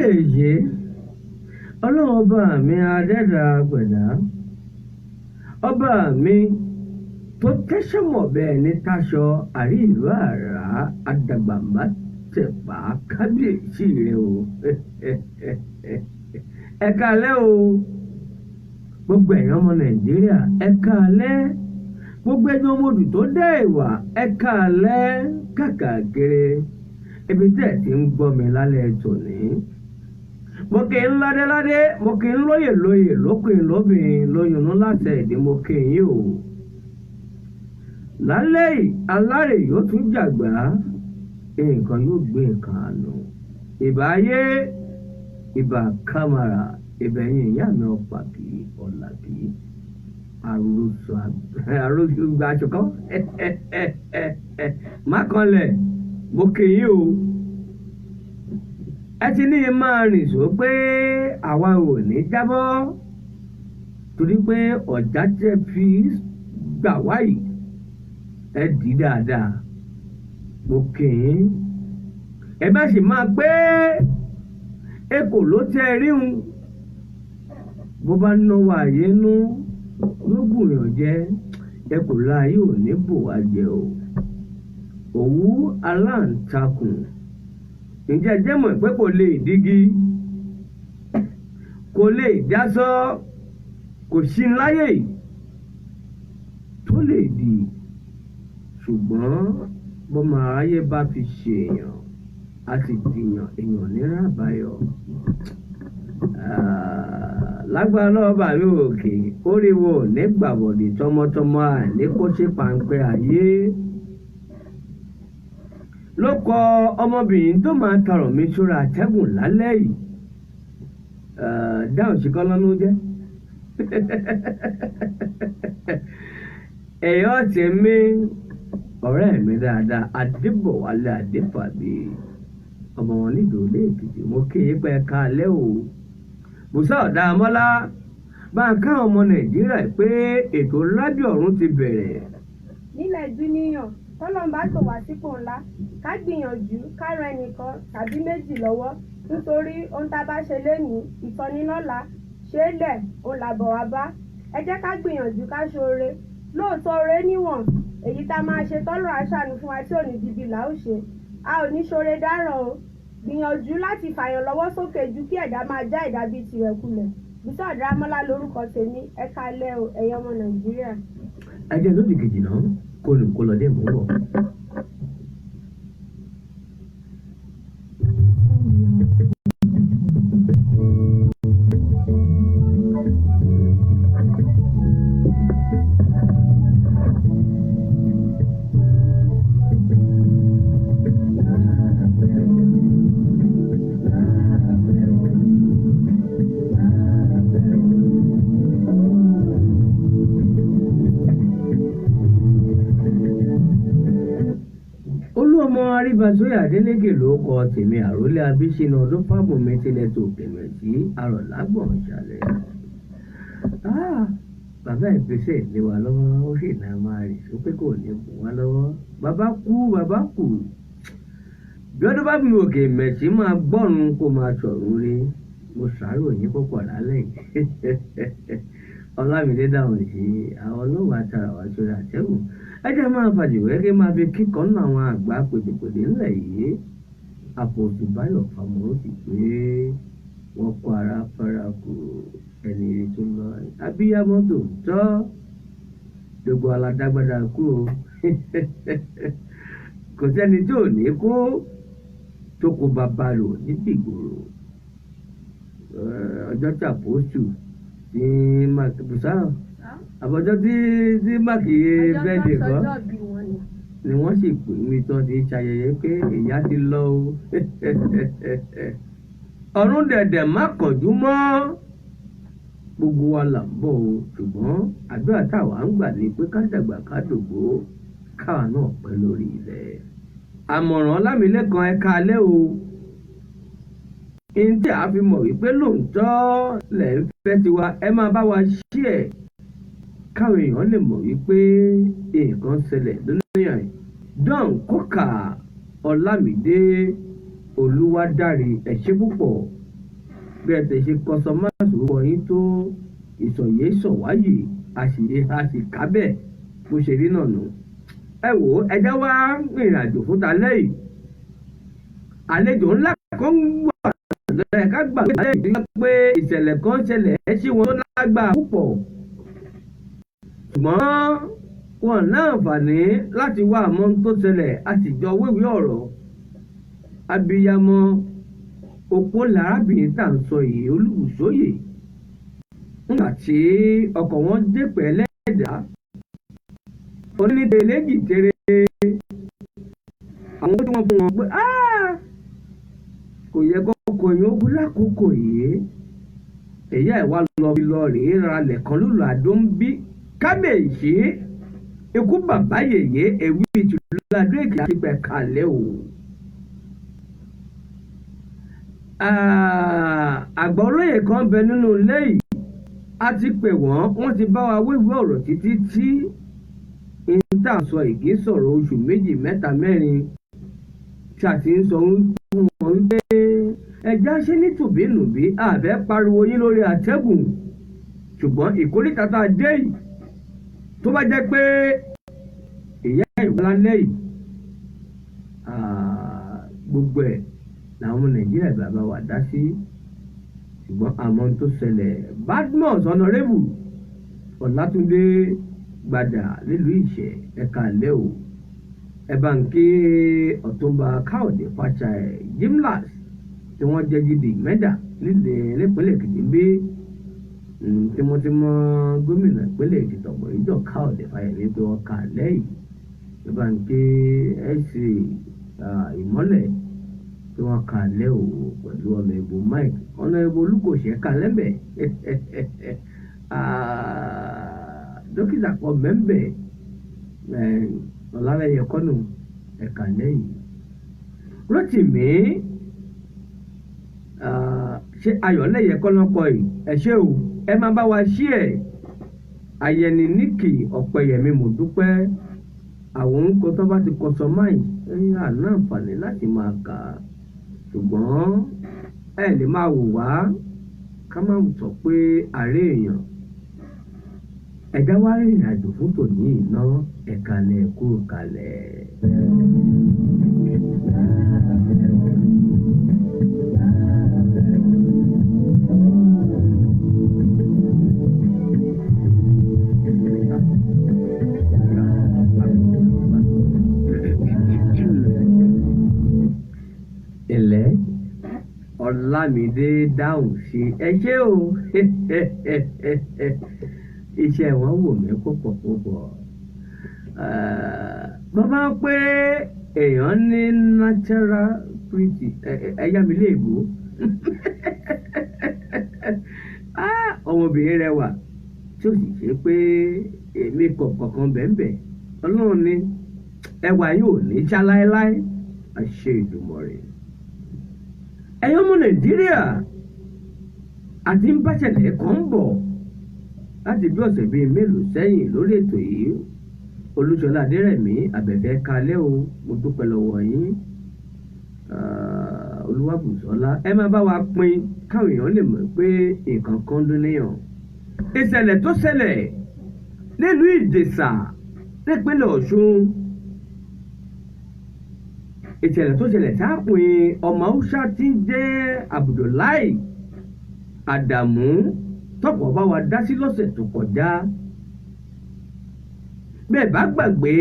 kábíyèsí ọlọ́run ọba mi adẹ́dà gbẹ̀dá ọba mi tó tẹ́sọ̀mọ̀ bẹ́ẹ̀ ní táṣọ àrí ìlú àrá àdàgbàmbá tẹ̀pá kábíyèsí rẹ o ẹ káalẹ́ o gbogbo ẹ̀yàn ọmọ nàìjíríà ẹ káalẹ́ gbogbo ẹjọ́ ọmọdù tó dá ìwà ẹ káalẹ́ kàkàkiri ibi tẹ́ ẹ̀ ti ń gbọ́ mi lálẹ́ tòní mo kì í ládéládé mo kì í lóyè lóyè lókùn lóbìnrin lóyúnú láti ẹ̀dí mo kì í yín o lálẹ́ yìí alárè yóò tún jàgbá nǹkan yóò gbé nǹkan àná ìbà ayé ìbà kámàrà ìbẹ̀yìn ìyá mi ọ̀pá kì í ọ̀là kì í àròsọ gbàṣọkọ mákànlẹ̀ mo kì í o ẹ ti ní máa rìn sọ pé àwa ò ní jábọ́ torí pé ọ̀já tẹ́ fi gbà wáyìí ẹ dì dáadáa mo kì í ẹ bá sì máa pé ekò ló tẹ́ ríhun bó bá náwó àyè nú ló gbìyànjú jẹ ekò láàyè ò ní bò wá jẹ o òwú aláǹtakùn ǹjẹ́ jẹ́ mọ̀ pé kò lè dígí kò lè dásọ́ kò sí láyè tó lè dì ṣùgbọ́n bọ́mọ aráyé bá fi ṣe èèyàn a sì dìyàn èèyàn nírà àbáyọ lágbára lọ́wọ́ bàmí òkè oríwo nígbàbọ̀dì tọmọtọmọ àìní kó ṣe páńpẹ́ ayé ló kọ ọmọbìnrin tó máa tarọ̀ mi sórí àtẹ́gùn lálẹ́ yìí dáhùn sí kọ́lọ́nù jẹ́ èèyàn ti mí ọ̀rẹ́ mi dáadáa Adébọ̀wálé Adéfàbí ọmọ wọn nídòólé Èkìtì mo kí i pé ká alẹ́ o Bùsá Ọ̀dàmọ́lá bá ń ká ọmọ Nàìjíríà pé ètò rádìò ọ̀run ti bẹ̀rẹ̀. nílẹ̀ dúníyàn tọ́lọ́n bá tò wá sípò ńlá ká gbìyànjú ká ran ẹnìkan tàbí méjì lọ́wọ́ nítorí ohun tá a bá ṣe lénìí ìtọ́nilọ́la ṣe é lẹ̀ òun làbọ̀ wá bá ẹ jẹ́ ká gbìyànjú ká ṣoore lóòótọ́ oore níwọ̀n èyí tá a máa ṣe tọ́lọ́ aṣàánú fún wa tí ò ní dibi là ó ṣe a ò ní ṣoore dáràn o gbìyànjú láti fàyàn lọ́wọ́ sókè ju kí ẹ̀dá máa já ẹ̀dá bíi tirẹ̀ kulẹ̀ Bùsá Ọ̀dàmọ́lá lórúkọ tèmi ẹ káalẹ́ o ẹ̀yin ọmọ Nàìjíríà. ajá lódì kejì náà kó lè kó lọ dé mú bọ̀. Aríbáṣóyè Adélékè ló kọ tèmi àrólé Abíṣínà ọdún fábùnmi tilẹ̀ tó kẹ̀mẹ̀ sí àrọ̀lágbọ̀n ṣàlẹ̀. Bàbá ìpèsè ìlé wa lọ́wọ́ ó sì náà máa rìn só pé kò ní bù wá lọ́wọ́. Bàbá kú bí ọdún bá bí òkè mẹ̀sí máa gbọ́run kó máa sọ̀rọ̀ rí mo ṣàárò yín púpọ̀ lálẹ́ yìí. Ọlámídé dáhùn sí àwọn ọlọ́wọ́ àtàrà wá sórí àtẹ́gùn ẹ jẹ́ máa fàjìwẹ́ kí máa fi kíkọ́ nínú àwọn àgbà pèdèpèdè ńlẹ̀ yìí àpòtù Báyọ̀ Fámọ̀ró ti pé wọ́n kó ara fara kù ẹni rí tó lọ abíyámọ tó tọ́ gbogbo aládágbádá kú o kò sẹ́ni tí ò ní kú tó kó bàbá rò ní dìgbòrò ọjọ́ tàpósù ní Bùsá àbọ̀jọ́ tí mákìyé bẹ́ẹ̀dẹ̀ kọ́ ni wọ́n sì pè mí tán ti ṣayẹyẹ pé ìyá ti lọ o ọ̀run dẹ̀dẹ̀ má kọ̀jú mọ́ gbogbo wa là ń bọ̀ o ṣùgbọ́n àdúrà táwa ń gbà ní pé ká dàgbà ká dògbó káwa náà pẹ́ lórí ilẹ̀ àmọ̀ràn Ọlámilékan ẹ káalẹ́ o ní tí a fi mọ̀ wípé lóòótọ́ lẹ̀ ń fẹ́ tiwa ẹ máa bá wa ṣí ẹ̀ káwọn èèyàn lè mọ̀ wípé nǹkan ṣẹlẹ̀ lónìí Don Coker Ọlámídé Olúwadáre ẹ ṣé púpọ̀ bí ẹ tẹ̀ ṣe kọsọ máàsù wọ̀nyí tó ìsọ̀yé sọ̀wáyé a sì ká bẹ́ẹ̀ bó ṣe rí náà nù. ẹ wò ó ẹjẹ́ wá rìnrìn àjò fún ta lẹ́yìn àlejò ńlá kan wà lọ́yẹ̀ ká gbà lẹ́yìn pé ìṣẹ̀lẹ̀ kan ṣẹlẹ̀ ẹ́ sí wọn tó lágbára púpọ̀ ṣùgbọ́n wọn láǹfààní láti wá àmọ́ tó ṣẹlẹ̀ àtijọ́ wíwí ọ̀rọ̀ abiyamọ opó làrábìnrin tá à ń sọ yìí Olúbùsóyè nígbà tí ọkọ̀ wọn dépẹ́ ẹlẹ́dàá onítẹ̀lẹ́jì tẹ̀rẹ̀ àwọn tí wọ́n fún wọn pé kò yẹ kọ́kọ́ yín ogun lákòókò yìí èyí àìwá lọ rèé ralẹ̀ kan lólu àdó ń bí kábíyèsí ikú bàbá yèyé èwì ìtùlú adó èkìtì àti gbẹ̀kalẹ̀ o. àgbà olóyè kan bẹ nínú ilé yìí a ti pè wọ́n ti bá wa wíwí ọ̀rọ̀ títí tí ìta sọ ìgé sọ̀rọ̀ oṣù méjì mẹ́ta mẹ́rin tí a ti ń sọ fún wọn wípé ẹja ṣe ní tòbínúbí àbẹ́ pariwo yín lórí àtẹ́gùn ṣùgbọ́n ìkórìtà tá a dé yìí tó bá jẹ́ pé ìyá ìwọlá lẹ́yìn gbogbo ẹ̀ làwọn ọmọ Nàìjíríà bàbá wa dá sí ṣùgbọ́n àmọ́ tó ṣẹlẹ̀ Badmus Honorable Ọlátúndé Gbàdà nílùú Ìṣẹ̀ ẹ̀ka lẹ́ o ẹ̀bà ń ké Ọ̀túnba Káyọ̀dé Fáṣàì Jimlas tí wọ́n jẹ́ gidi mẹ́dà nípínlẹ̀ Èkìtì ń bí tímọ́tímọ́ gómìnà ìpínlẹ̀ Èkìtì ọ̀gbọ̀n ìjọ Káyọ̀dé Fáyẹ̀mí pé wọ́n kà lẹ́yìn ẹ̀bà ń ké ẹ̀sìn ìmọ́lẹ̀ tí wọ́n kà lẹ́ o pẹ̀lú ọ̀nà ìbò Mike ọ̀nà ìbò Olúkòṣẹ́ kà lẹ́bẹ̀ dókítà pọ̀ mẹ́mbẹ̀ ọ̀làlẹ́yẹ kọ́nù ẹ̀ka lẹ́yìn Rótìmí ṣé Ayọ̀lẹ́yẹ kọ́nọ́pọ̀ yìí ẹ ṣé o ẹ máa bá wa ṣí ẹ̀ Ayẹni Níkì Ọ̀pẹyẹmí mo dúpẹ́ àwọn nǹkan tó bá ti kọ sọ máì ẹ̀yìn àná àǹfààní láti máa kà á ṣùgbọ́n ẹ lè máa wò wá ká má sọ pé àárẹ̀ èèyàn ẹ̀dá wá rìnrìn àjò fún tòní iná ẹ̀kalẹ̀ kú kalẹ̀. ilẹ̀ Ọlámídé dáhùn sí ẹ ṣé o iṣẹ́ wọn wò mí púpọ̀ bàbá pé èèyàn ní natural pretty ẹ̀yà mi lè gbó ọmọbìnrin rẹwà tí ó sì ṣe pé èmi kọ̀ọ̀kan bẹ́ẹ̀ Ọlọ́run ní ẹwà yóò ní ṣá láéláé àṣẹ Ìdùmarè ẹ̀yin ọmọ Nàìjíríà àti ń báṣẹ̀lẹ̀ kan ń bọ̀ láti bí ọ̀sẹ̀ bíi mélòó sẹ́yìn lórí ètò yìí Olúṣọlá Adérẹ̀mí Àbẹ̀fẹ́ kalẹ́ o mo dúpẹ́ lọ́wọ́ yín Olúwàbùsọ́lá ẹ máa bá wa pín káwọn èèyàn lè mọ̀ pé nǹkan kan dún níyàn ìṣẹ̀lẹ̀ tó ṣẹlẹ̀ nílùú Ìjẹ̀ṣà nípínlẹ̀ Ọ̀ṣun ìṣẹ̀lẹ̀ tó ṣẹlẹ̀ táàpin ọmọ Haúsá tí ń jẹ́ Abdullahi Adamu tọ́pọ̀ bá wa dá sí lọ́sẹ̀ tó kọjá bẹ́ẹ̀ bá gbàgbé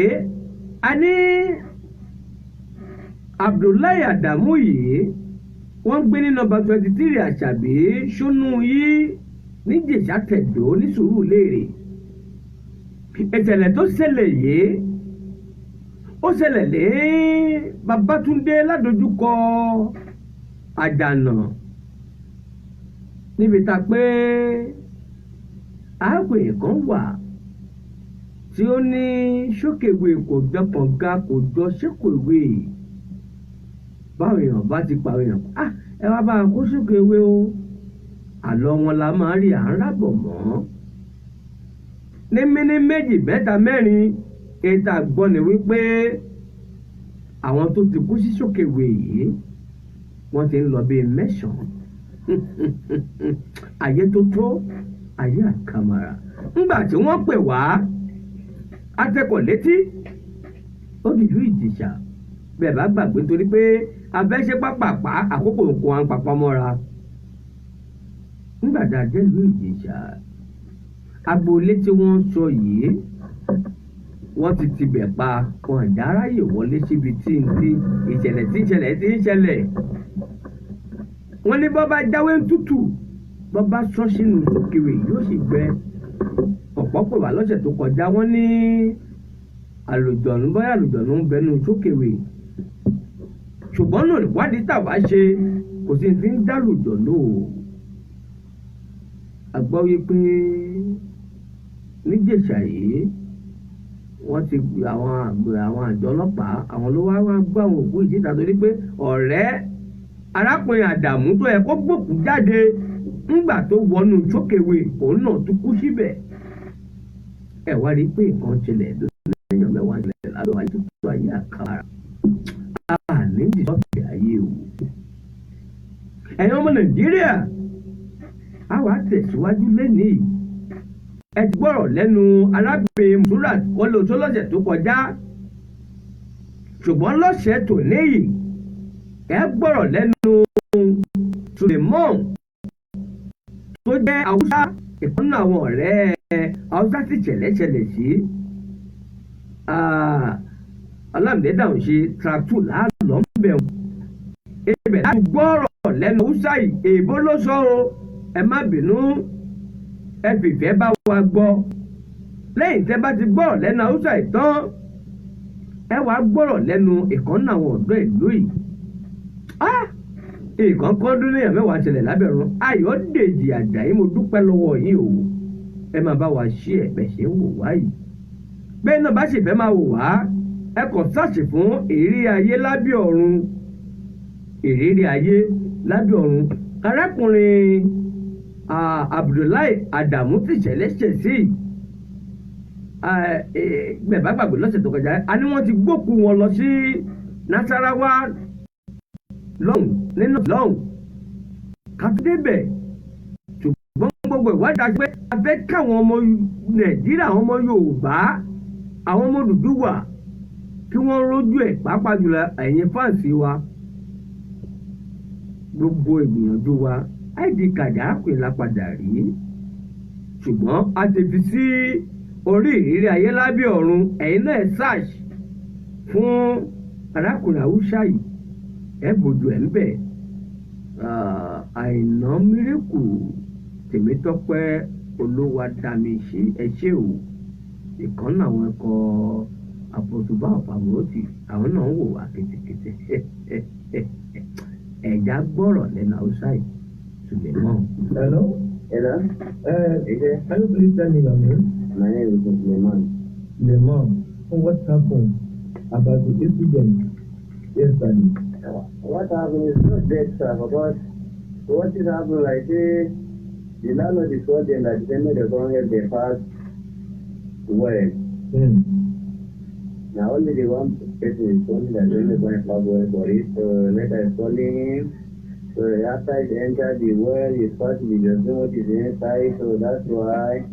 a ní Abdullahi Adamu yìí wọ́n gbé ní nọ́mbà 23 Àṣàbí Ṣónú yìí ní Ìjẹ̀ṣà Tẹ̀dó ní Sùúrùlérè ìṣẹ̀lẹ̀ tó ṣẹlẹ̀ yìí ó ṣẹlẹ̀ lé Babátúndé ládojúkọ Àjànà níbi tá pé àgbẹ̀ kan wà tí ó ní sókèwé kò jọ kànga kò jọ sékòwé báwọn èèyàn bá ti pa èèyàn ẹ wá bá a kó sókèwé o àlọ́ wọn la máa rí à ń rábọ̀ mọ́ ní mímí méjì mẹ́ta mẹ́rin ètò àgbọ̀ ni wípé àwọn tó ti kú sí sókèwé yìí wọ́n ti ń lọ bíi mẹ́sàn-án ayé tó tó ayé àkàmàrà ńgbà tí wọ́n pè wá atẹ́kọ̀ọ́ létí ó dìlú Ìjẹ̀ṣà bẹ́ẹ̀ bá gbàgbé torí pé abẹ́ṣẹ́ pápápá àkókò nǹkan à ń papọ̀ mọ́ra nígbà tá a dé ìlú Ìjẹ̀ṣà agboolé tí wọ́n ń sọ yìí wọ́n ti tibẹ̀ pa wọn àdáráyè wọlé síbi tí ìṣẹ̀lẹ̀ tí ń ṣẹlẹ̀ wọ́n ní bọ́ bá jáwé tútù bọ́ bá sọ sínú sókèwé yóò sì gbẹ ọ̀pọ̀ pè wá lọ́sẹ̀ tó kọjá wọ́n ní àlùjọ̀nù ń bẹnu sókèwé ṣùgbọ́n náà ìwádìí tàwa ṣe kò sí ti ń dálùjọ̀nù o a gbọ́ wípé níjẹ̀ṣà yìí wọ́n ti àwọn àjọ ọlọ́pàá àwọn ló wá gbọ́ àwọn òkú ìjìta torí pé ọ̀rẹ́ arákùnrin Àdàmú tó yẹ kó gbòkú jáde ńgbà tó wọnú sókèwé òun náà tún kú síbẹ̀ ẹ wá rí i pé nǹkan ṣẹlẹ̀ lẹ́yìn mẹ́wàá ṣẹlẹ̀ lábẹ́ wáyé tó tó ayé àkàrà àní ìsọ̀tẹ̀ ayé o ẹ̀yin ọmọ Nàìjíríà a wá tẹ̀síwájú lẹ́nìí ẹ ti gbọ́rọ̀ lẹ́nu arábìnrin Musurat wọlé oṣù lọ́sẹ̀ tó kọjá ṣùgbọ́n lọ́sẹ̀ tó níyì ẹ gbọ́rọ̀ lẹ́nu Suleiman tó jẹ́ Haúsá ìkànnì àwọn ọ̀rẹ́ Haúsá sì ṣẹlẹ̀ sí Ọlámídé Dáhùnṣe tractor láàlọ́ ń bẹ̀rù ibẹ̀ láti gbọ́rọ̀ lẹ́nu Haúsá yìí èèbó ló sọ o ẹ má bínú ẹ fìfẹ́ bá wa gbọ́ lẹ́yìn tẹ́ bá ti gbọ́rọ̀ lẹ́nu Haúsá ìtàn ẹ wàá gbọ́rọ̀ lẹ́nu ìkànnì àwọn ọ̀dọ́ ìlú yìí nǹkan kan dún níyàn mẹ́wàá ṣẹlẹ̀ lábẹ́rún Ayọ̀dèjì Àjàyí mo dúpẹ́ lọ́wọ́ yín o ẹ máa bá wa ṣí ẹ̀bẹ̀ ṣe ń wò wá yìí bẹ́ẹ̀ náà bá sì fẹ́ máa wò wá ẹ kàn sáàṣì fún ìrírí ayé lábẹ́ ọ̀run ìrírí ayé lábẹ́ ọ̀run arákùnrin Abdullahi Adamu ti ṣẹlẹ̀ ṣẹ̀ sí bẹ́ẹ̀ bá gbàgbé lọ́sẹ̀ tó kọjá a ní wọ́n ti gbókù wọn lọ sí Nasarawa lọ́hùn kàtúndébẹ̀ ṣùgbọ́n gbogbo ìwádìí àti pé a fẹ́ káwọn ọmọ Nàìjíríà àwọn ọmọ Yorùbá àwọn ọmọ Odùduwà kí wọ́n rójú ẹ̀ pàápàá jùlọ ẹ̀yin fáǹsì wa gbogbo ìgbìyànjú wa id card àpè lápadà rí ṣùgbọ́n a ti fi sí orí ìrírí ayé lábẹ́ ọ̀run ẹ̀yin náà search fún arákùnrin Haúsá yìí ẹ bójú ẹ ń bẹ Àìná Mírèkù Tèmítọ́pẹ́ Olúwadámiṣí ẹ ṣé o ìkànnì àwọn ẹ̀kọ́ àpòtùbá ọ̀pàmọ́tì àwọn náà ń wò wá kìtìkìtì ẹ̀já gbọ́rọ̀ lẹ́nu Haúsá yìí Suleiman. Hello? Hello? Can you please tell me your name? My name is Suleiman. Suleiman. What happened about the incident yesterday? What happened is not dead, sir, but what is happening, like, say, the landlord is told them that they made a go help their past well. Now, only the one person is told that they made going to well for it, so later is calling him. So after he entered the well, he thought he just know what is inside, so that's why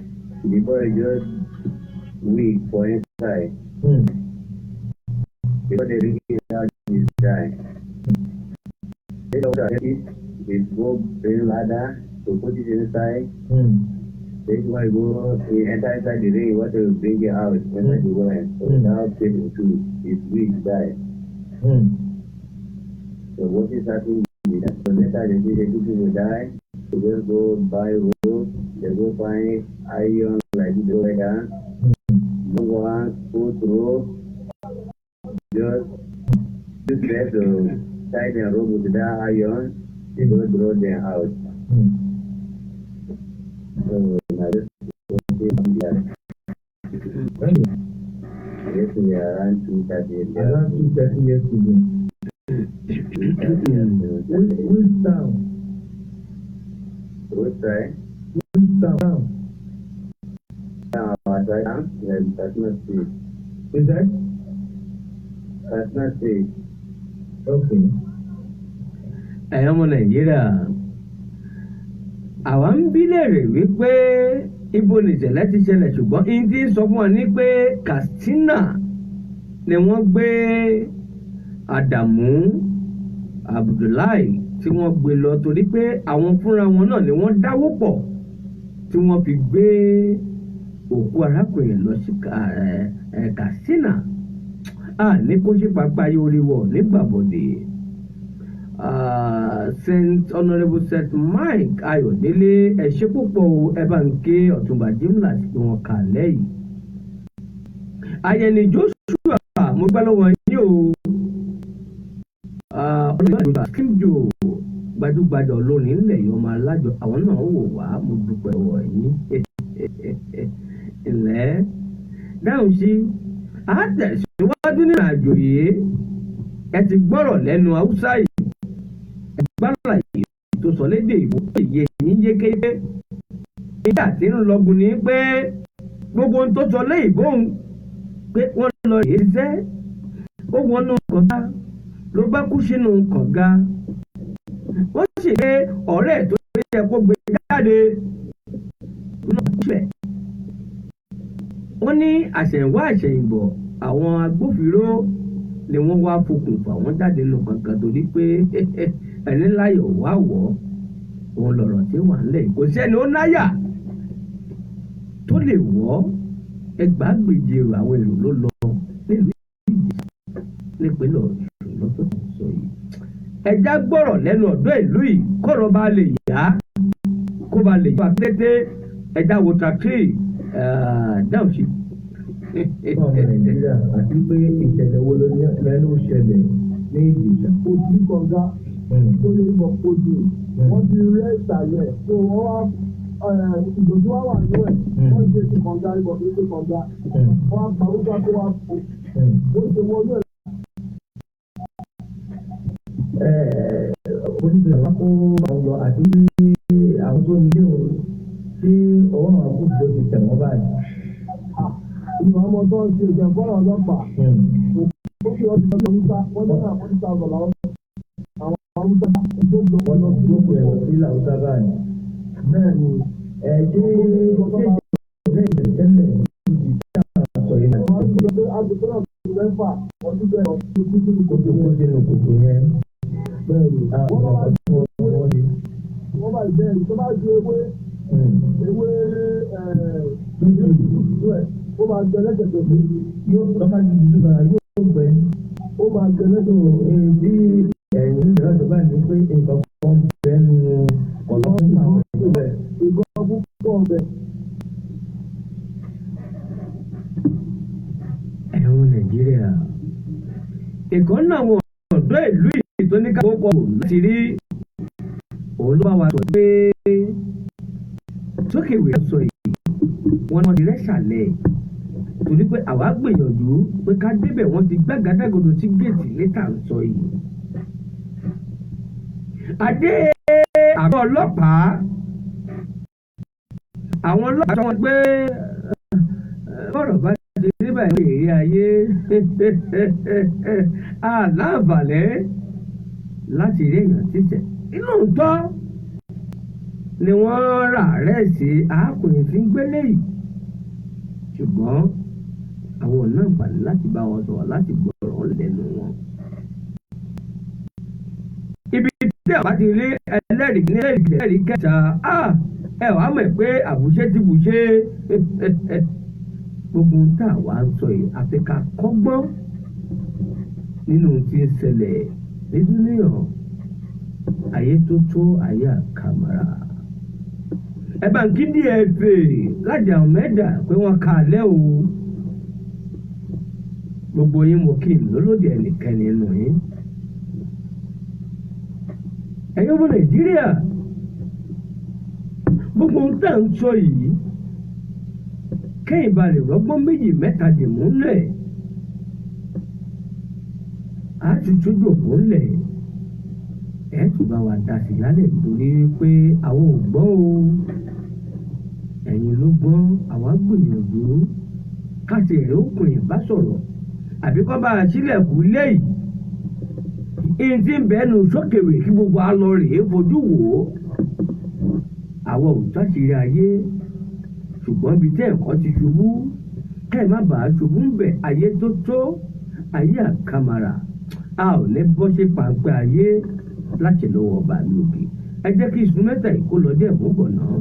the boy just weak for inside. Because they really out his die. They don't have it, they go bring ladder to put it inside. They go, he enter inside the ring, what to bring it out inside the well. So now people too, his weak die. So what is happening? So later they see the two people die, so they go buy rope, they go find iron like this over there. No one put rope, just try to tie the rope with that iron, they go draw them out. So now this is yesterday around 2:30. Around 2:30 yesterday. Which town? Which side? Which town? Katsina State. Is that? Katsina State. Okay. ẹ̀yin ọmọ Nàìjíríà àwa ń bí léèrè wípé ibo nìṣẹ̀lẹ̀ ti ṣẹlẹ̀ ṣùgbọ́n indi sọ fún wa ní pé Katsina ni wọ́n gbé Adamu Abdullahi tí wọ́n gbé lọ torí pé àwọn fúnra wọn náà ni wọ́n dáwó pọ̀ tí wọ́n fi gbé òkú arákùnrin lọ sí Katsina ní kó ṣe pàápàá yóò rí wọ̀ nígbàbọ̀dé. Saint Honourable St Mike Ayọ̀délé ẹ ṣé púpọ̀ ẹ bá ń ké Ọ̀túnba Jimla tí wọ́n kà lẹ́yìn. Ayẹni Joshua mo gbá lọ́wọ́ yín o. Ọ̀rẹ́dàgbà Kim Joe gbajúgbajà olórin ńlẹ̀ yìí ọmọ alájọ àwọn náà wò wá mo dúpẹ́ wọ̀ yín. Ilẹ̀ dáhùn sí àtẹ̀síwájú nínú àjò yìí ẹ ti gbọ́rọ̀ lẹ́nu Haúsá yìí ẹ gbọ́rọ̀ yìí tó sọ lédè ìbò ìyè yín yékéyé nígbà tí ń lọgun ní pé gbogbo ohun tó sọ lé ìbòhùn pé wọ́n lọ rèé ṣiṣẹ́ ó wọnú kànga ló bá kú sínú kànga wọ́n sì gbé ọ̀rẹ́ tó yẹ kó gbé jáde wọ́n ní àṣẹ̀yìnwá àṣẹ̀yìnbọ̀ àwọn agbófinró ni wọ́n wá fokùnfà wọ́n jáde lọ kankan torí pé ẹni láyọ̀ wá wọ̀ òun lọ̀rọ̀ tí wà ńlẹ̀ kò sẹ́ni ó náyà tó lè wọ́ ẹgbàágbèje àwọn èrò ló lọ nílùú Ìjẹ̀ṣà nípínlẹ̀ Ọ̀ṣun lọ́tọ̀ tó sọ yìí. ẹja gbọ́rọ̀ lẹ́nu ọ̀dọ́ ìlú yìí kọ́rọ̀ bá lè yá kó bá lè yá tètè ẹja wo tractor dáhùn sí. ọmọ Nàìjíríà àti pé ìṣẹ̀lẹ̀ wo ló lẹ́nu ṣẹlẹ̀ ní Ìjẹ̀ṣà. Ojú kọ̀ọ̀gá tó lè bọ̀ ojú wọ́n ti rẹ́ ìsàlẹ̀ tó wọ́n wá ìdòdó wà wà nínú ẹ̀ wọ́n ṣe ti kọ̀ọ̀gá ibọ̀ tó ṣe kọ̀ọ̀gá wọ́n á pa orúkọ tó wá fò ó ṣe wọ́n yóò. Oníṣẹ́ wa kó àwọn lọ àti pé àwọn tó ní òun tí ọwọ́ àwọn akóso ti tẹ̀ wọ́n báyìí. Ìwà ọmọ tó ń ṣe ìjẹ̀bọ́n ọlọ́pàá ó fi ọdún ọdún Haúsá wọ́n ní àwọn Haúsá ọ̀gọ̀ làwọn àwọn Haúsá ìgbógun wọ́n lọ sí gbogbo ẹ̀rọ sí Haúsá báyìí. bẹ́ẹ̀ ni ṣé lẹ́yìn tẹ́lẹ̀ ibi tí a sọ yìí náà. wọ́n ti sọ pé agbègbè náà ti mẹ́fà wọ́n ti bẹ̀rẹ̀ ọdún tó ti kó tó kó sínú kòtò yẹn. bẹ́ẹ̀ ni àwọn ọmọ wọ́n bá ìbẹ̀rẹ̀ tó bá di ewé ó máa jẹ lẹ́sẹ̀kẹsẹ̀ yóò lọ́ka ju ìlú kan yóò gbẹ. ó máa jẹ tó bí ẹ̀yìn ìrọ̀lẹ́ bá ní pé nǹkan kan bẹ́ẹ̀ nu ọlọ́run àwọn ìpínlẹ̀. ìgbọ́n púpọ̀ ọbẹ̀. ẹ̀wọ̀n Nàìjíríà ìkan náà àwọn ọ̀dọ́ ìlú yìí tó ní káwọ́ pọ̀ láti rí òun ló bá wa sọ pé sókèwé sọ yìí wọ́n ti rẹ́sàlẹ̀ torí pé àwa gbìyànjú pé ká débẹ̀ wọ́n ti gbàgádàgodo sí géètì létà ń sọ yìí. adé àgọ́ ọlọ́pàá àwọn ọlọ́pàá sọ wọn pé bọ́rọ̀ bá ti rí báyìí èrè ayé aláàbàlẹ̀ láti rí èèyàn títẹ̀ inú tọ́ ni wọ́n rà rẹ̀ sí arákùnrin tí ń gbélé yìí ṣùgbọ́n àwọn ọ̀nà ìpàdé láti bá wọn sọ̀rọ̀ láti gbọ́rọ̀ lẹ́nu wọn. ibi tí àbá ti rí ẹlẹ́rìí kẹta ẹ wàá mọ̀ pé àbùṣe ti bùṣe gbogbo ń tà wá ń sọ yìí àfi ká kọ́gbọ́n nínú tí ń ṣẹlẹ̀ nídúníyàn ayé tó tó ayé àkàmàrà. ẹ bá ń kí DFA lájà mẹ́dà pé wọ́n ka alẹ́ o gbogbo yín mo kí n lólódì ẹnìkan nínú yín. ẹ̀yin ọmọ Nàìjíríà gbogbo ń tà ń sọ yìí kẹ́yìn balẹ̀ rọ́gbọ́n méjì mẹ́ta dì múlẹ̀ á ti tójú òpó ńlẹ̀ ẹ̀ tún bá wa dá sí lálẹ́ torí pé àwọn ò gbọ́ o ẹ̀yin ló gbọ́ àwa gbìyànjú káṣí èrè òkun ìbá sọ̀rọ̀ àbí kọ́ bá a sílẹ̀kùn léyìí ìyìn tí ń bẹ́ẹ̀ nù sókèwé kí gbogbo alọ rèé fojú wò ó àwọn ò táṣìírí ayé ṣùgbọ́n ibi tẹ́ ẹ̀kọ́ ti ṣubú kẹ́ ẹ̀ má bàa ṣubú ń bẹ̀ ayé tó tó ayé àkàmàrà a ò ní bọ́ sí pàǹpẹ́ ayé láti lọ́wọ́ ọba mi òkè ẹ jẹ́ kí ìsun mẹ́ta ìkó lọ dé ẹ̀mú bọ̀ náà.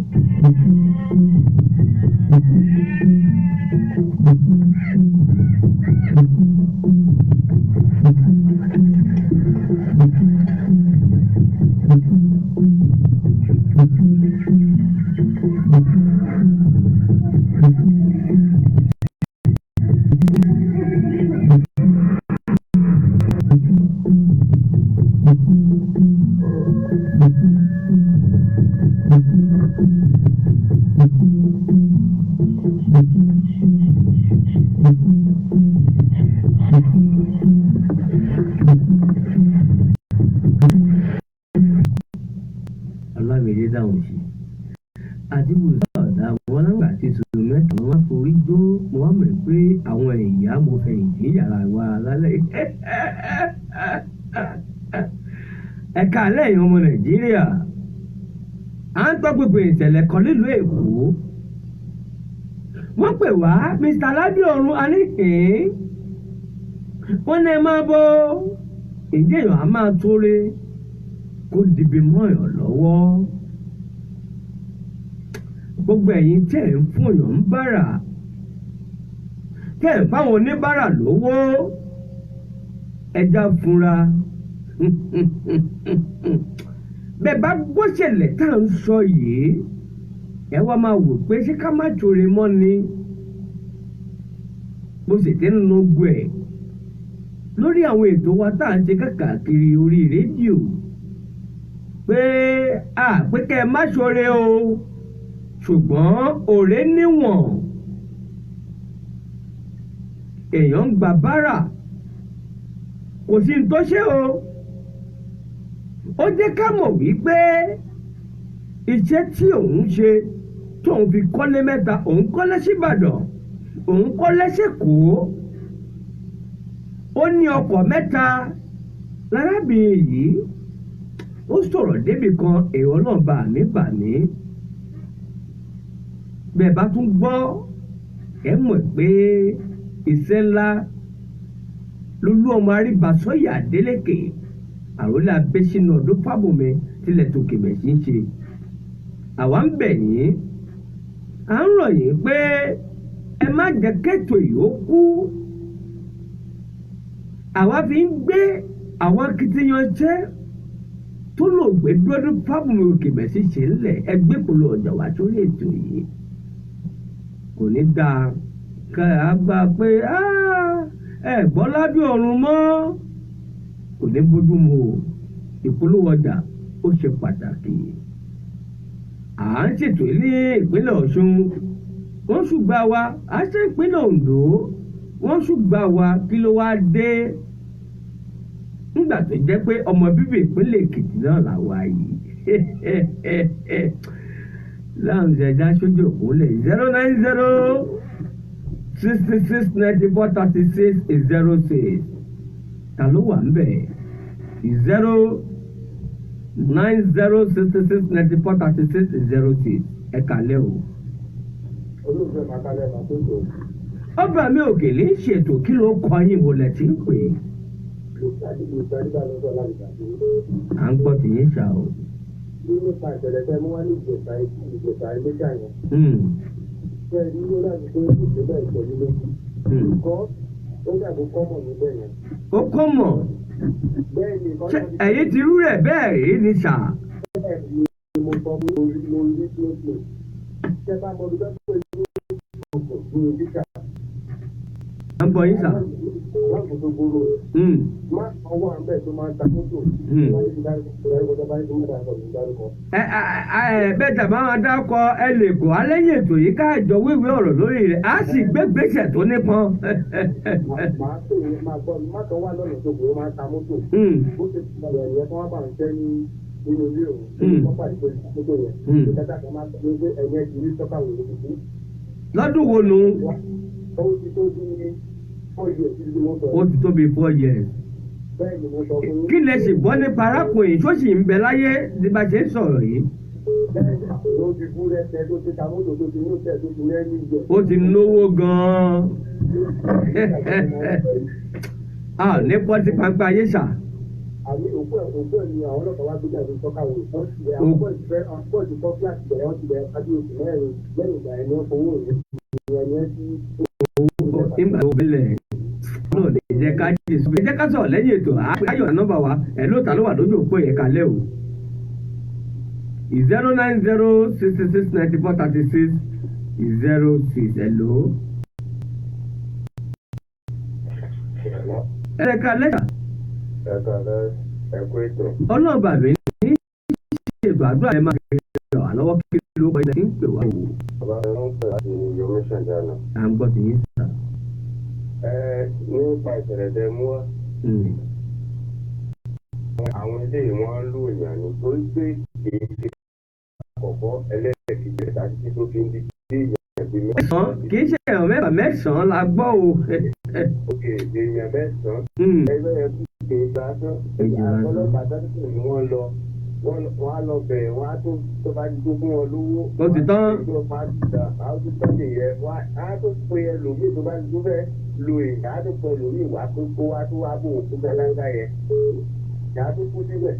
Ọlámídé dáhùn sí àdìbò sọ̀dà wọn lágbà tí sùn mẹ́ta wọn forí jó wọn mọ̀ pé àwọn ìyá mo fẹ̀yìntì yàrá wa lálẹ́ ẹ̀ka lẹ́yìn ọmọ Nàìjíríà à ń gbọ́ gbogbo ìṣẹ̀lẹ̀ kan nílùú Èkó wọ́n pè wá Mr. Aládéọ̀run aníhìn wọ́n ní ẹ máa bọ́ ìdí èèyàn á máa tóore kó dìbì mọ́yàn lọ́wọ́ gbogbo ẹ̀yin tẹ́ ẹ̀ ń fún èèyàn ń bára tẹ́ ẹ̀ ń fáwọn oníbàárà lówó ẹja fúnra bẹ́ẹ̀ bá gbọ́sẹ̀lẹ̀ tá à ń sọ yìí ẹ wá máa wò pé ṣé ká má tóore mọ́ ni bó sì ti ń lo ogun ẹ̀ lórí àwọn ètò wa tá à ń ṣe káàkiri orí rédíò pé pé kẹ́ ẹ má ṣoore o ṣùgbọ́n òré níwọ̀n èèyàn ń gba bárà kò sí ní tó ṣe o ó jẹ́ ká mọ̀ wípé iṣẹ́ tí òun ṣe tóun fi kọ́lé mẹ́ta òun kọ́lé síbàdàn òun kọ́lé sẹ́kọ̀ọ́ ó ní ọkọ̀ mẹ́ta lárábìnrin yìí ó sọ̀rọ̀ débì kan èrò náà bà mí bẹ́ẹ̀ bá tún gbọ́ ẹ mọ̀ pé iṣẹ́ ńlá lolú ọmọ Arígbàsọ́yà Adélékè àròlé abẹ́sínú ọdún fábùnmi tilẹ̀ tó kèmẹ̀ sí ń ṣe àwa ń bẹ̀ yín à ń rọ̀ yín pé ẹ má jẹ́ kẹ́tò ìyókù àwa fi ń gbé àwọn akitiyan jẹ́ tó lò gbé dúró fábùnmi òkè bẹ̀ sí ṣe ńlẹ̀ ẹgbẹ́ polo ọjà wá sórí ètò yìí kò ní dáa ká a gbà pé ẹ gbọ́ lábẹ́ ọ̀run mọ́ kò ní bójú mu o ìpolówó ọjà ó ṣe pàtàkì à ń ṣètò ní ìpínlẹ̀ Ọ̀ṣun wọ́n ṣùgbà wa à ń ṣe ìpínlẹ̀ Oǹdó wọ́n ṣùgbà wa kí ló wá dé nígbà tó jẹ́ pé ọmọ bíbí ìpínlẹ̀ Èkìtì náà là wá yìí láwọn ìṣẹ̀dá sójú òkúlẹ̀ 09066943606 ta ló wà ń bẹ̀ 09066943606 ẹ kàlẹ́ o. olùfẹ́ màkàlẹ́ máa tó tó. ọba mi òkèlè ṣètò kí ló kọ yín wọlé tí ń pè é. à ń gbọ́ tìyín ṣá o. nípa ìṣẹ̀lẹ̀ tẹ́ mú wá ní ìjẹta ìgbésà yẹn. ṣé ẹni ló láti pé ìṣẹ̀lẹ̀ ìṣẹ̀lẹ̀ lójú. nǹkan ó dàbí kọ́mọ̀ níbẹ̀ yẹn. ó kọ́mọ̀ ẹ̀yin ti rú rẹ̀ bẹ́ẹ̀ rí ni sà. bẹ́ẹ̀ ni mo sọ pé lórí lórí ṣé bá mo dúpẹ́ pé ọkọ̀ lórí kíkà. à ń bọ̀ yín sà. láti tó gbóró má ọwọ́ àbẹ̀ tó máa ń ta mọ́tò. bẹ́ẹ̀ tàbí àwọn adákọ̀ ẹ lè kó alẹ́yìn ètò yìí ká jọ wíwí ọ̀rọ̀ lórí rẹ̀ á sì gbégbèsè tó nípọn. màá tó yẹn máa gbọ́ má kan wá lọ́nà tó gbòó máa ń ta mọ́tò. bó ṣe ti sọ̀rọ̀ ẹ̀yẹ fún wa bá ń ṣẹ́ nínú ilé òun. wọ́n pàdé pé mọ́tò yẹn. ìdájọ́ kan máa sọ pé ẹ̀yẹ ti rí sọ́kà wò ló kú. lọ́dún wo nu. ó ti tó bí 4 years tí mo sọ. ó ti tó bí 4 years. bẹ́ẹ̀ ni mo sọ fún yín. kí lẹ sì gbọ́ nípa arákùnrin tó sì ń bẹ láyé bí bá ṣe ń sọ̀rọ̀ yìí. ló ti bú rẹ́sẹ̀ tó ti ta mọ́tò tó ti ní òtẹ́ tó ti lẹ́yìn ìjọ. ó ti náwó gan-an ní pọ́tí pàǹpà ayé ṣá. àmì òkú ẹ̀ ni àwọn ọlọ́pàá wá gbéjà ní sọ́kàwé wọ́n ti bẹ̀ àwọn pọ́ọ̀tì kọ́ fíláàtì bẹ̀rẹ̀ wọ́n ti bẹ̀ kájú oṣù mẹ́rin lẹ́yìn ìgbà ẹni wọ́n fowó rẹ̀ ẹni ẹ ti. ìgbà tó bẹ̀rẹ̀ náà lè jẹ́ ká jésù ẹ jẹ́ ká sọ̀rọ̀ lẹ́yìn ètò ayọ̀ nọ́mbà wa ẹ̀ ló ta ló wà lójú òpó yẹn kalẹ̀ o 09066943606 hello. ẹ̀ka lẹ́yà. ẹ̀ka ẹ̀kú ètò. ọlọ́ọ̀bà mi ní ṣètò àdúrà ẹ̀ máa kẹ́kẹ́ wà lọ́wọ́ kí ló kọ́ ilẹ̀ tí ń pè wá wò. bàbá mi ń pè láti yomi ṣàjànà. à ń gbọ́ tìyín sà. nípa ìṣẹ̀lẹ̀ tẹ mú wá. àwọn ilé wọn lò yàn ní torí pé èyí ti àkọ́kọ́ ẹlẹ́ẹ̀kejì àti tó fi ń di dé èèyàn bí mẹ́sàn-án kì í ṣe èèyàn mẹ́fà mẹ́sàn-án la gbọ́ o. òkè èèyàn mẹ́sàn-án ẹgbẹ́ yẹn kú ṣe gbàgbọ́ ọlọ́pàá tẹ́lifíṣàn ni wọ́n lọ wọ́n á lọ bẹ̀rẹ̀ wọ́n á tó bá tó fún wọn lówó. ó ti tán. àwọn tó tọ́jú yẹn wọ́n á tó pe ẹlòmíì tó bá tó fẹ́ lo èèyàn á tó pe ẹlòmíì wá pé kó wá tó wá bò ó tó fẹ́ láńgá yẹn ìyá tó kú síbẹ̀.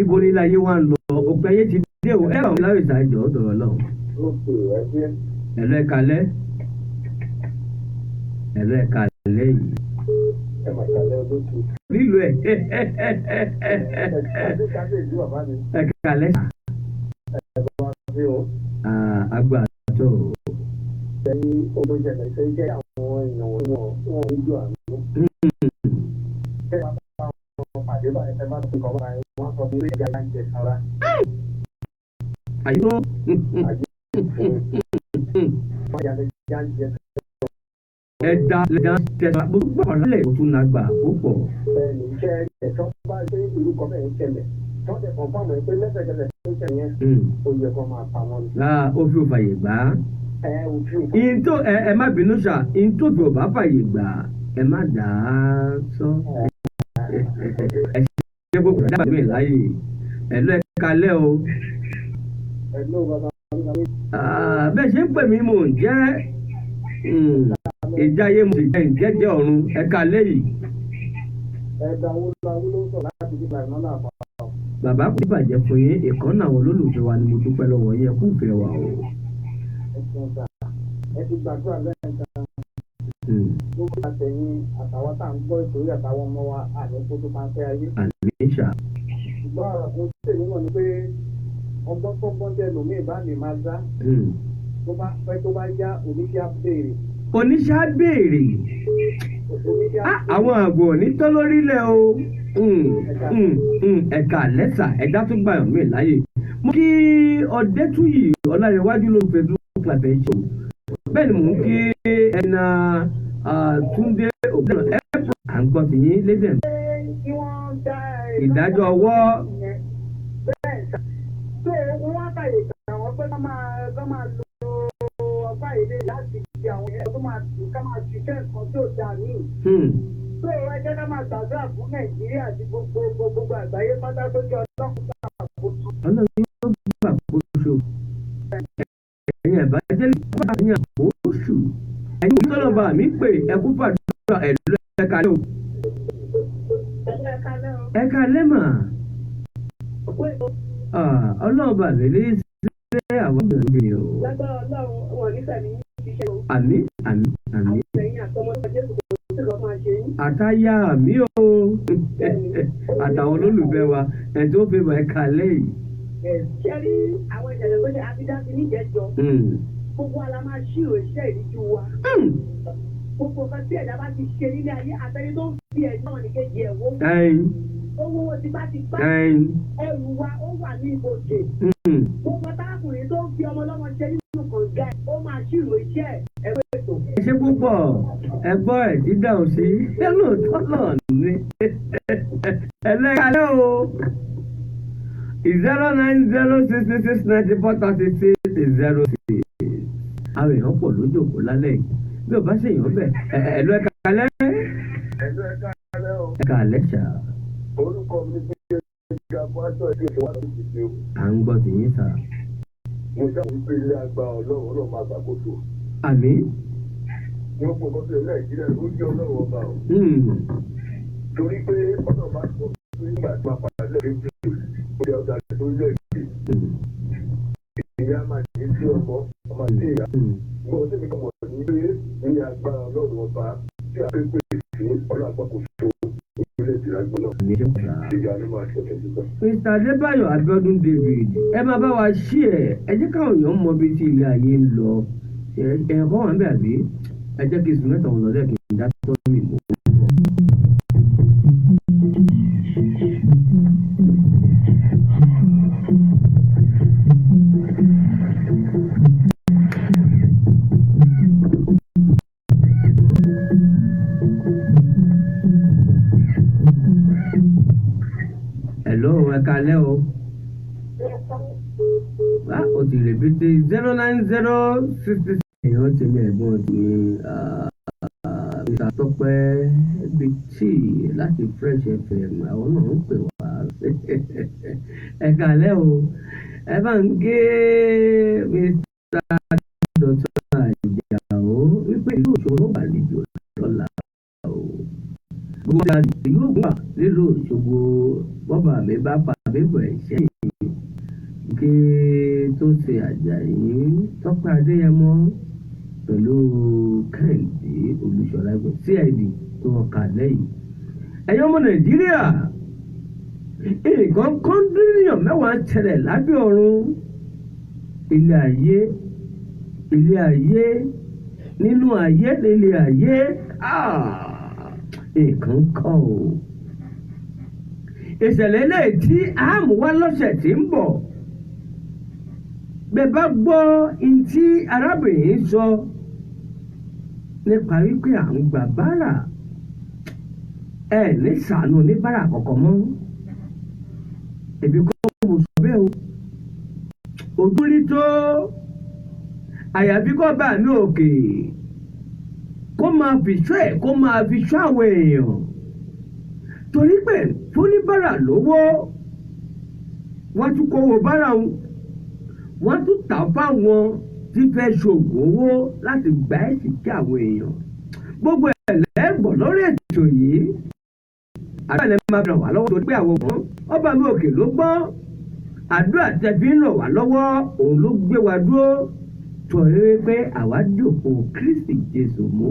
ibo ni ilé ayé wa ń lọ òpin ayé ti dé o ẹ̀rọ láwùjọ ìsájọ́ ọ̀dọ̀rọ̀ náà. ẹ̀rọ ẹ̀ka lẹ́ yìí. lílo ẹ̀ ẹ̀ka lẹ́ àgbà tó. ẹ̀yin olóṣèlú ṣe jẹ́ àwọn èèyàn wọn ń jọ àná. pàdé báyìí ẹ bá ti kọ́ báyìí wọ́n sọ pé ìyá ń jẹ sára. àyè ẹ̀dá lẹ́dá tẹ̀sán gbogbo ọ̀rọ̀ lẹ̀ tún náà gbà púpọ̀. bẹ́ẹ̀ni iṣẹ́ ẹ̀tọ́ bá gbé ìlú kan bẹ́ẹ̀ ń ṣẹlẹ̀ tó dẹ̀ kàn fáwọn ẹgbẹ́ lẹ́sẹ̀kẹsẹ̀ tó ń ṣẹlẹ̀ yẹn ó yẹ kó máa pa wọn. ó fi fàyè gbà á. ìntò ẹ má bínú ṣá ìntò tó bá fàyè gbà ẹ má dà á sọ. ẹ ṣe gbogbo dábàá mi láàyè ẹ lọ ẹ kalẹ̀ o. bẹ́ẹ̀ ṣe ń pè mí mò ń jẹ́ ìjáyé mo sì jẹ́ ìjẹ́jẹ́ ọ̀run ẹ̀ka lẹ́yìn. bàbá kò bàjẹ́ fún yín ìkànnì àwọn olólùfẹ́ wa ni mo dúpẹ́ lọ́wọ́ yẹn kú fẹ́ wa o. ẹ ti gbàdúrà lẹ́yìn kan gbogbo àtẹ̀yìn àtàwọn tá à ń gbọ́ ìtòrí àtàwọn ọmọ wa àlékún tó máa ń fẹ́ ayé. àmì ṣá. ṣùgbọ́n àwọn tó tẹ̀lé wọn ni pé ọgbọ́n tó gbọ́n tẹ lómi ìbá lè máa dá tó bá pẹ́ tó bá yá oníṣẹ́ béèrè. oníṣẹ́ béèrè àwọn àgbò onítọ́ lórílẹ̀ o ẹ̀ka lẹ́sà ẹ̀dá tó gbà mí láyè. mo kí ọ̀dẹ́túyì ọ̀làríwájú ló Facebook live show bẹ́ẹ̀ ni mò ń kí ẹ̀nà Túndé ògbẹ́nà ẹ̀pọ̀ à ń gbọ́ tìyín lédè. ìdájọ́ ọwọ́. tó wọ́n fàyè gbà wọ́n pé ká máa lo ọgbà ilé láti fi àwọn ẹ̀rọ tó máa tù ká máa ṣiṣẹ́ nǹkan tó dà ní. tó ẹ jẹ́ ká máa gbàdúrà fún Nàìjíríà àti gbogbo àgbáyé pátá tó jẹ́ ọlọ́run ṣàkóso. ọlọ́run yóò gbàkóso. ẹ̀yin àbájẹ́ ẹ̀yin àkóso. ẹ̀yin òtọ́lọ́ba mi pè ẹ̀kú fàdúrà ẹ̀lú ẹ̀ka lẹ́ o. ẹ̀ka lẹ́mà. ọlọ́ọ̀bà mi lè ṣe àwọn obìnrin o. lágbára ọlọ́run wọn nífẹ̀ẹ́ mi ṣiṣẹ́ o. àmín. àtẹ̀yìn àtọmọdé jésù kò sí lọ́ọ́ máa ṣe yín. àtàyà mi o àtàwọn olólùfẹ́ wa ẹ̀ tó fi mọ̀ ẹ̀ka lẹ́yìn. ṣe rí àwọn ìṣẹ̀lẹ̀ tó ṣe àbídáṣe níjẹ̀jọ gbogbo ala máa ṣírò iṣẹ́ ìríjú wa. gbogbo nǹkan tí ẹ̀dá bá ti ṣe nílé ayé àtẹni tó ń fi ẹ̀dá wọn nìkejì ẹ̀ wó. owó wo ti bá ẹrù wa ó wà ní ibojì. gbogbo táàkùnrin tó ń fi ọmọ ọlọ́mọ ṣe nínú kànga ẹ̀ ó máa ṣírò iṣẹ́ ẹ̀wọ́ ètò. ẹ ṣe púpọ̀ ẹgbọ́ ẹ̀ dídá ò sí lóòótọ́ náà ní ẹlẹ́kàlẹ́ o 09066943606 àwọn èèyàn pọ̀ lójú òkú lálẹ́ yìí bí o bá ṣe èèyàn bẹ̀ ẹ̀lú ẹ̀ka alẹ́. ẹ̀ka alẹ́ ṣá. orúkọ mi ti ṣe ìgbà fún aṣọ ìdí ìwà lójijì o. à ń gbọ́ tìyín sá. mo dáhùn pé ilé agbára ọlọ́run máa gbàkóso. àmín. wọ́n pọ̀ mọ́tò nàìjíríà ló jẹ́ ọlọ́run ọba o. torí pé ọ̀nà bá sọ pé nígbà tí wọ́n padà lẹ́yìn tí ó yẹ ọ̀gá tó lé èdè. ìyá máa ní sí ọmọ sí ìyá. mo sì fi kọ́ ní pé ilé agbára ọlọ́run ọba tí a pé sí ọlọ́run àgbàkóso orílẹ̀-èdè lágbọ́n náà. ìyá ló máa ṣẹlẹ̀ nígbà. Mr. Adébáyọ̀ Abíọ́dún David ẹ máa bá wa ṣí ẹ jẹ́ káwọn èèyàn mọ bí tí ilé ayé ń lọ ẹ̀kọ́ wà ń bẹ̀ àbí ẹ jẹ́ kí n sùn mẹ́ta wọn lọ́dẹ̀ kí n dá tó mi mọ́. Hello, ẹ kalẹ́ o. O ti rèbété 09066. èèyàn ti ní ẹ̀gbọ́n ti Mr. Tọ́pẹ́ BT láti Fresh FM àwọn náà ń pè wá. ẹ kalẹ́ o ẹ bá ń gé Mr. Dr. Àjàó wípé ìlú Òṣogbo gbàlejò lọ́la o. gbogbo àti yóò gbà nílùú Òṣogbo bọ́bà mi bá pa bíbọ̀ ẹ̀ṣẹ́ yìí kí tó ṣe Àjàyí Tọ́pẹ́ Adéyẹmọ pẹ̀lú Kẹ́hìndé Olúṣọlá CID tó wọn kà lẹ́yìn. ẹ̀yin ọmọ Nàìjíríà nǹkan kọ́ńdúnìyàn mẹ́wàá ń ṣẹlẹ̀ lábẹ́ ọ̀run. ilé ayé nínú ayé nílé ayé nǹkan kan o. ìṣẹ̀lẹ̀ eléyìí tí a mú wá lọ́sẹ̀ tí ń bọ̀ bẹ́ẹ̀ bá gbọ́ ntí arábìnrin sọ nípa wípé à ń gbà bára ní sànù oníbàárà kọ̀ọ̀kan mọ́ èbí kọ́ mo sọ bẹ́ẹ̀ o ojú rí tó àyàfi kọ́ bá mi òkè kó máa fi ṣọ́ ẹ̀ kó máa fi ṣọ́ àwọn èèyàn torí pé fúnibàrà lówó wọ́n tún kówó bára wọ́n tún tà fáwọn tí fẹ́ ṣoògùn owó láti gba ẹ̀sìn kí àwọn èèyàn gbogbo ẹ̀ lẹ́gbọ̀n lórí ètò yìí àbẹ̀lẹ̀ máa ràn wá lọ́wọ́ torí pé àwọn ọmọ ọba mi òkè ló gbọ́ àdúrà tẹ̀fí ń ràn wá lọ́wọ́ òun ló gbé wa dúró torí pé àwa jòkó Kristi Jésù mú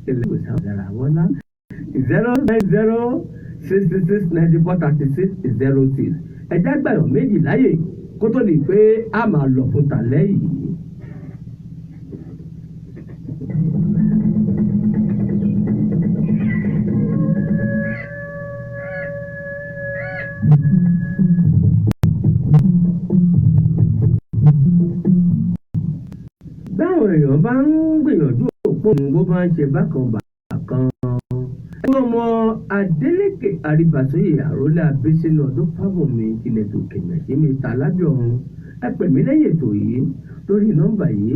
ẹlẹ́gbẹ̀sán dára wọn lá 09066943606 ẹ̀dá gbàyàn méjì láyè kó tó di pé a máa lọ fún tàlẹ́ yìí. báwọn èèyàn bá ń gbìyànjú òpó bó bá ń ṣe bákan bàkan ọmọ Adélékè Àríbàsóyè àrólé abésínú ọdún fábọ̀mí tilẹ̀ tó kẹ̀mẹ̀ sí Mr. Alábíọ̀run ẹ pè mí lẹ́yìn ètò yìí lórí nọ́mbà yìí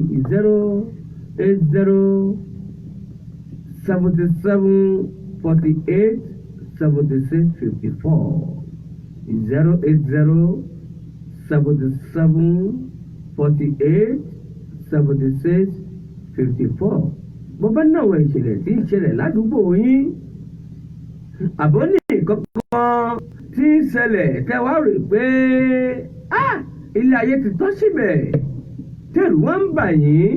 08077487654 bó bá ní àwọn ìṣẹ̀lẹ̀ tí ń ṣẹlẹ̀ ládùúgbò yín àbọ̀ ní kankan tí ń ṣẹlẹ̀ tẹ́ wá rò pé ilé ayé ti tọ́ síbẹ̀ tẹ̀rù wọ́n ń bà yín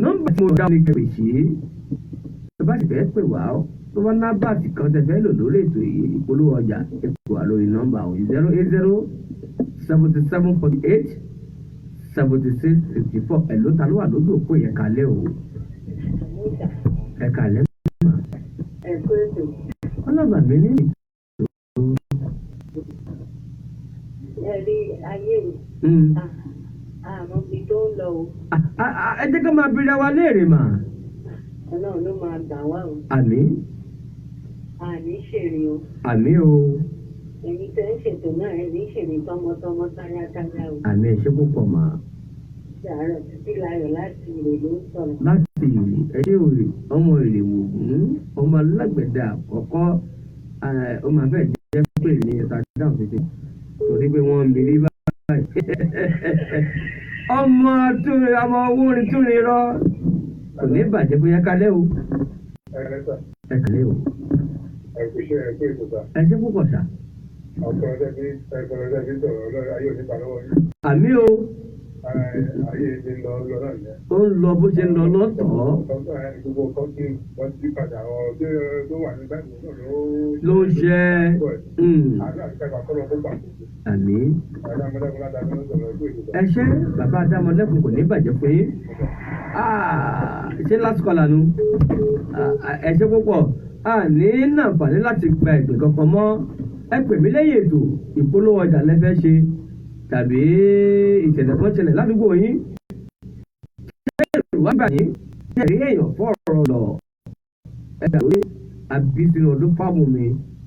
nọ́mbà tí mo dá ní kẹ̀wé sí tó bá sì fẹ́ pè wá tó bá ná báàtì kan tẹ́ fẹ́ lò lórí ètò ìpolówó ọjà ẹ pè wá lórí nọ́mbà 08077487654 ẹ̀ ló ta ló wà lójú òpó yẹn kalẹ́ o ẹ kalẹ́ ọlọ́ba mi ní ẹ̀rí ayé àmọ́ bí tó ń lọ o. ẹ jẹ́ ká máa bèrè wa léèrè mà. Ọlọ́run ló máa gbà wá o. àmín. àní ṣèrè o. àmín o. èyí tẹ́ ń ṣètò náà ẹ̀ ní ṣèrè tọmọtọmọ táyátáyá o. àmín ẹ ṣé púpọ̀ mà. ṣàárọ̀ títí láyọ̀ láti ìrè ló ń sọ̀rọ̀. láti ìrè ẹ ṣé òrè ọmọ ìrè wògùn ọmọ alágbẹ̀dẹ àkọ́kọ́ ọmọ afẹ́ jẹ́ pé ní ẹ̀ta dáhùn títí torí pé wọ́n ń mirí bá. ọmọ owó orin tún lè rọ kò ní bàjẹ́ bóyá kalẹ́ o ẹ kàlẹ́ o ẹ ṣe púpọ̀ sà. àmì o ó ń lọ bó ṣe ń lọ lọ́tọ̀ọ́ ló ń ṣe àmì ẹ ṣe bàbá Adámọ̀lẹ́kùn kò ní bàjẹ́ fún yín ṣé lásìkò lànà ẹ ṣe púpọ̀ ní nàǹfààní láti gba ìpè kankan mọ́ ẹ pè mí lẹ́yìn ètò ìpolówó ọjà lẹ́fẹ́ ṣe tàbí ìṣẹ̀lẹ̀ kan ṣẹlẹ̀ ládùúgbò yín ṣé ìwádìí yín ṣe rí èèyàn fọ́ọ̀rọ̀ lọ ẹ gbàgbé Abísínú Ọdún Fábùnmi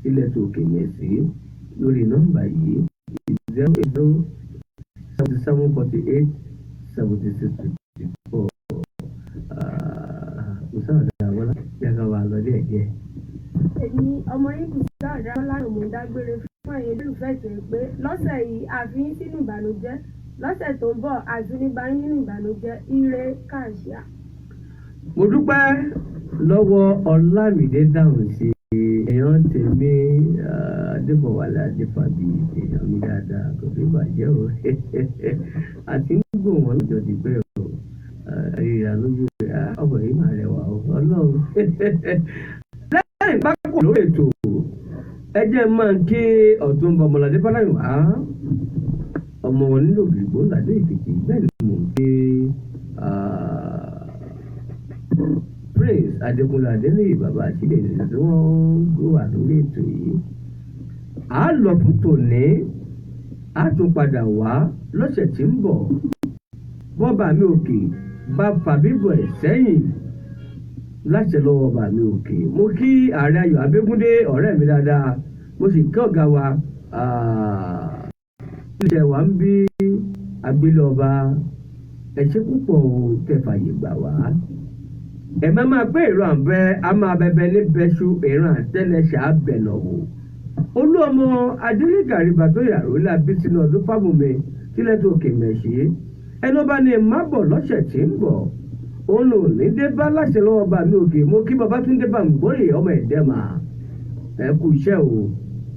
ilẹ̀ tòkè mẹ́sì lórí nọ́mbà yìí 08077487654 Àdàwọ́lá yàgò wà lọ́dẹ̀ ẹ̀jẹ̀. èmi ọmọ yín kù sí Àdàwọ́lá ló mú dágbére fún ẹ̀yin olólùfẹ́ tó ń pé lọ́sẹ̀ yìí àfi yín sínú ìbànújẹ́ lọ́sẹ̀ tó ń bọ̀ àtúníbá yín nínú ìbànújẹ́ ire káàṣíà. mo dúpẹ́ lọ́wọ́ Ọlámídé dáhùn sí èèyàn tèmi Adébọ̀wálé Adéfàbí èèyàn mi dáadáa kò fi bàjẹ́ o àti ń gbò wọ́n lọ́jọ́ ti pẹ́ o ìrà lójú rẹ̀ ọmọ yìí máa rẹwà o Ọlọ́run lẹ́yìn pákó lórí ètò ẹ jẹ́ máa ń ké Ọ̀túnba Ọmọládé Fáláyìnwá ọmọ wọn nílò gbìgbó ládé Èkìtì bẹ́ẹ̀ ni mò ń ké Prince Adékúnlé Adéníyì bàbá àṣìlẹ̀ ìrìn tí wọ́n gbé wà lórí ètò yìí à á lọ fún tòní á tún padà wá lọ́sẹ̀ tí ń bọ̀ bọ́ba mi òkè bá fàbíbọ̀ ẹ̀ sẹ́yìn láṣẹ lọ́wọ́ bá mi òkè mo kí ààrẹ Ayọ̀ Abẹ́gúndé ọ̀rẹ́ mi dáadáa mo sì kí ọ̀gá wa ilé wa ń bí agbélé ọba ẹ̀ṣẹ́ púpọ̀ tẹ̀fàyè gbà wá ẹ má máa pé ìran àbẹ a máa bẹbẹ ní bẹṣu ìran àtẹlẹsẹ abẹnà wò olú ọmọ Adélégàrí Bàtóyàró la Abísínú Ọdún Fábùnmi sílẹ̀ tó kè mẹ̀ṣí ẹnu bá ní má bọ̀ lọ́sẹ̀ tí ń bọ̀ òun ò ní dé bá láṣẹ lọ́wọ́ bá mi òkè mo kí Babátúndé Bámgbóyè ọmọ ẹ̀dẹ́ mà ẹ kú iṣẹ́ o.